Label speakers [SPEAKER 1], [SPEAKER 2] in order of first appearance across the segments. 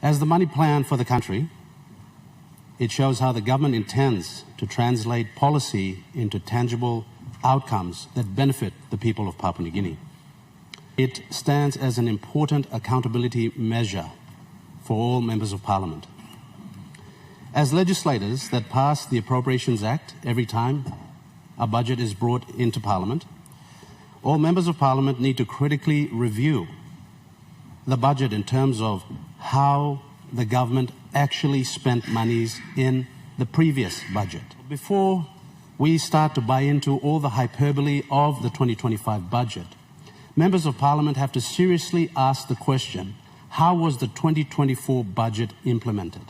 [SPEAKER 1] As the money plan for the country, it shows how the government intends to translate policy into tangible outcomes that benefit the people of Papua New Guinea. It stands as an important accountability measure for all members of Parliament. As legislators that pass the Appropriations Act every time a budget is brought into Parliament, all members of Parliament need to critically review the budget in terms of how the government actually spent monies in the previous budget. Before we start to buy into all the hyperbole of the 2025 budget, members of Parliament have to seriously ask the question, how was the 2024 budget implemented?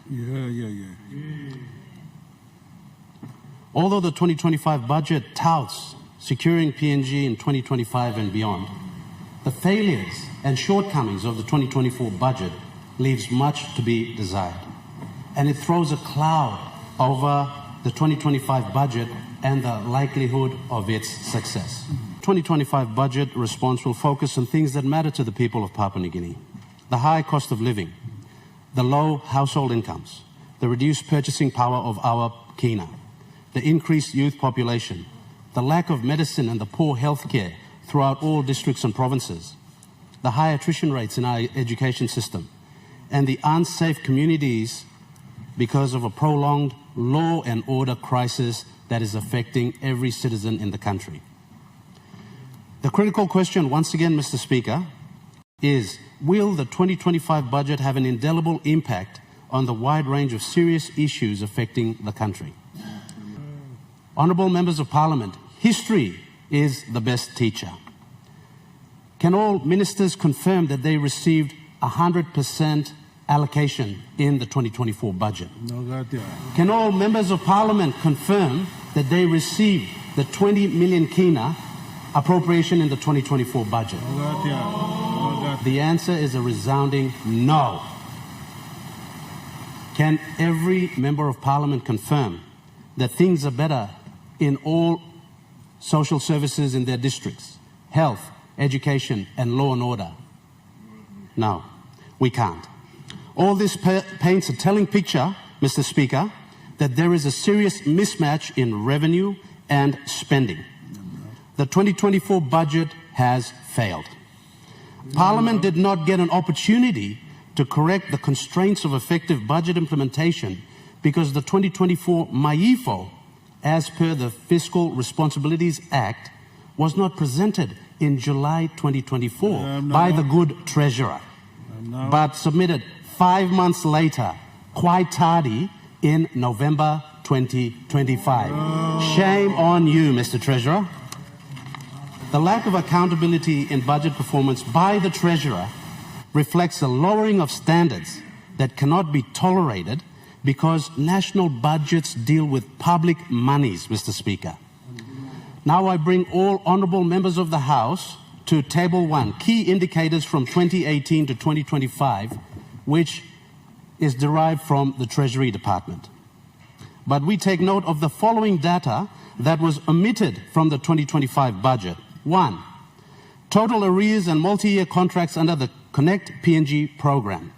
[SPEAKER 1] Although the 2025 budget touts securing PNG in 2025 and beyond, the failures and shortcomings of the 2024 budget leaves much to be desired. And it throws a cloud over the 2025 budget and the likelihood of its success. 2025 budget response will focus on things that matter to the people of Papua New Guinea. The high cost of living, the low household incomes, the reduced purchasing power of our kina, the increased youth population, the lack of medicine and the poor health care throughout all districts and provinces, the high attrition rates in our education system, and the unsafe communities because of a prolonged law and order crisis that is affecting every citizen in the country. The critical question, once again, Mr. Speaker, is will the 2025 budget have an indelible impact on the wide range of serious issues affecting the country? Honourable Members of Parliament, history is the best teacher. Can all ministers confirm that they received 100% allocation in the 2024 budget? Can all members of Parliament confirm that they received the 20 million kina appropriation in the 2024 budget? The answer is a resounding no. Can every member of Parliament confirm that things are better in all social services in their districts, health, education and law and order? No, we can't. All this paints a telling picture, Mr. Speaker, that there is a serious mismatch in revenue and spending. The 2024 budget has failed. Parliament did not get an opportunity to correct the constraints of effective budget implementation because the 2024 MAIFO, as per the Fiscal Responsibilities Act, was not presented in July 2024 by the good Treasurer, but submitted 5 months later, quite tardy, in November 2025. Shame on you, Mr. Treasurer. The lack of accountability in budget performance by the Treasurer reflects a lowering of standards that cannot be tolerated because national budgets deal with public monies, Mr. Speaker. Now I bring all honourable members of the House to Table 1, key indicators from 2018 to 2025, which is derived from the Treasury Department. But we take note of the following data that was omitted from the 2025 budget. 1. Total arrears and multi-year contracts under the Connect PNG program.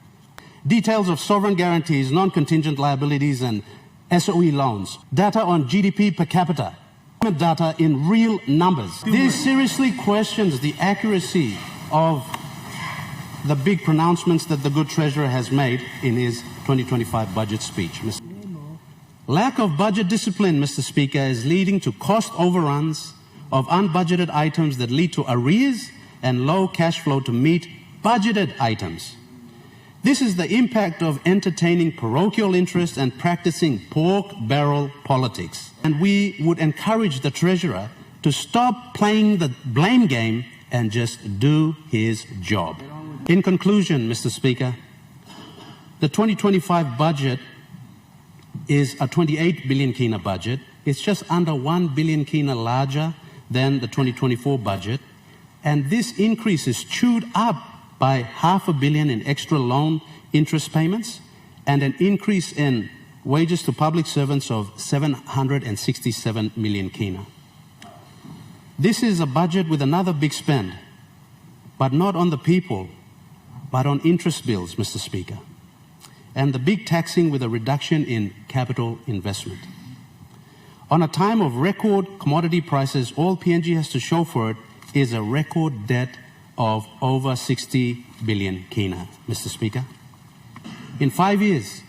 [SPEAKER 1] Details of sovereign guarantees, non-contingent liabilities and SOE loans. Data on GDP per capita. Data in real numbers. This seriously questions the accuracy of the big pronouncements that the good Treasurer has made in his 2025 budget speech. Lack of budget discipline, Mr. Speaker, is leading to cost overruns of unbudgeted items that lead to arrears and low cash flow to meet budgeted items. This is the impact of entertaining parochial interest and practicing pork barrel politics. And we would encourage the Treasurer to stop playing the blame game and just do his job. In conclusion, Mr. Speaker, the 2025 budget is a 28 billion kina budget. It's just under 1 billion kina larger than the 2024 budget. And this increase is chewed up by $500 million in extra loan interest payments and an increase in wages to public servants of 767 million kina. This is a budget with another big spend, but not on the people, but on interest bills, Mr. Speaker, and the big taxing with a reduction in capital investment. On a time of record commodity prices, all PNG has to show for it is a record debt of over 60 billion kina, Mr. Speaker. In 5 years,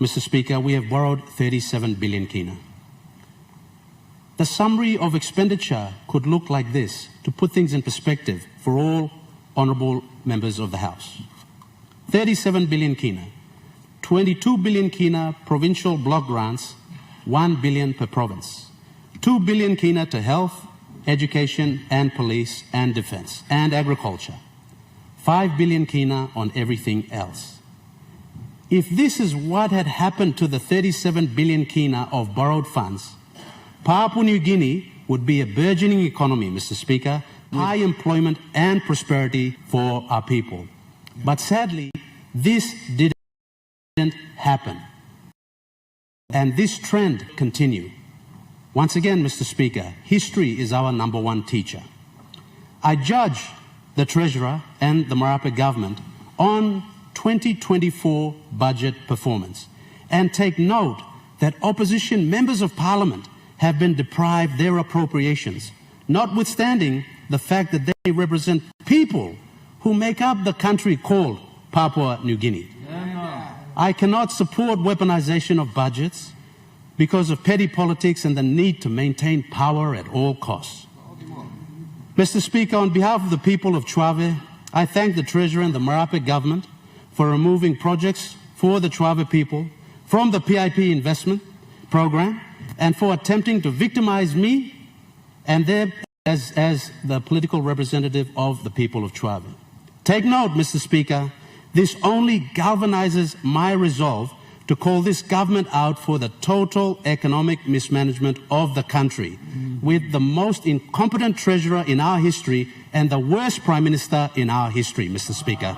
[SPEAKER 1] Mr. Speaker, we have borrowed 37 billion kina. The summary of expenditure could look like this, to put things in perspective for all honourable members of the House. 37 billion kina, 22 billion kina provincial block grants, 1 billion per province, 2 billion kina to health, education and police and defence and agriculture, 5 billion kina on everything else. If this is what had happened to the 37 billion kina of borrowed funds, Papua New Guinea would be a burgeoning economy, Mr. Speaker, high employment and prosperity for our people. But sadly, this didn't happen. And this trend continued. Once again, Mr. Speaker, history is our #1 teacher. I judge the Treasurer and the Marape government on 2024 budget performance and take note that opposition members of Parliament have been deprived their appropriations, notwithstanding the fact that they represent people who make up the country called Papua New Guinea. I cannot support weaponization of budgets because of petty politics and the need to maintain power at all costs. Mr. Speaker, on behalf of the people of Chuave, I thank the Treasurer and the Marape government for removing projects for the Chuave people from the PIP investment program and for attempting to victimize me and them as the political representative of the people of Chuave. Take note, Mr. Speaker, this only galvanizes my resolve to call this government out for the total economic mismanagement of the country, with the most incompetent treasurer in our history and the worst prime minister in our history, Mr. Speaker.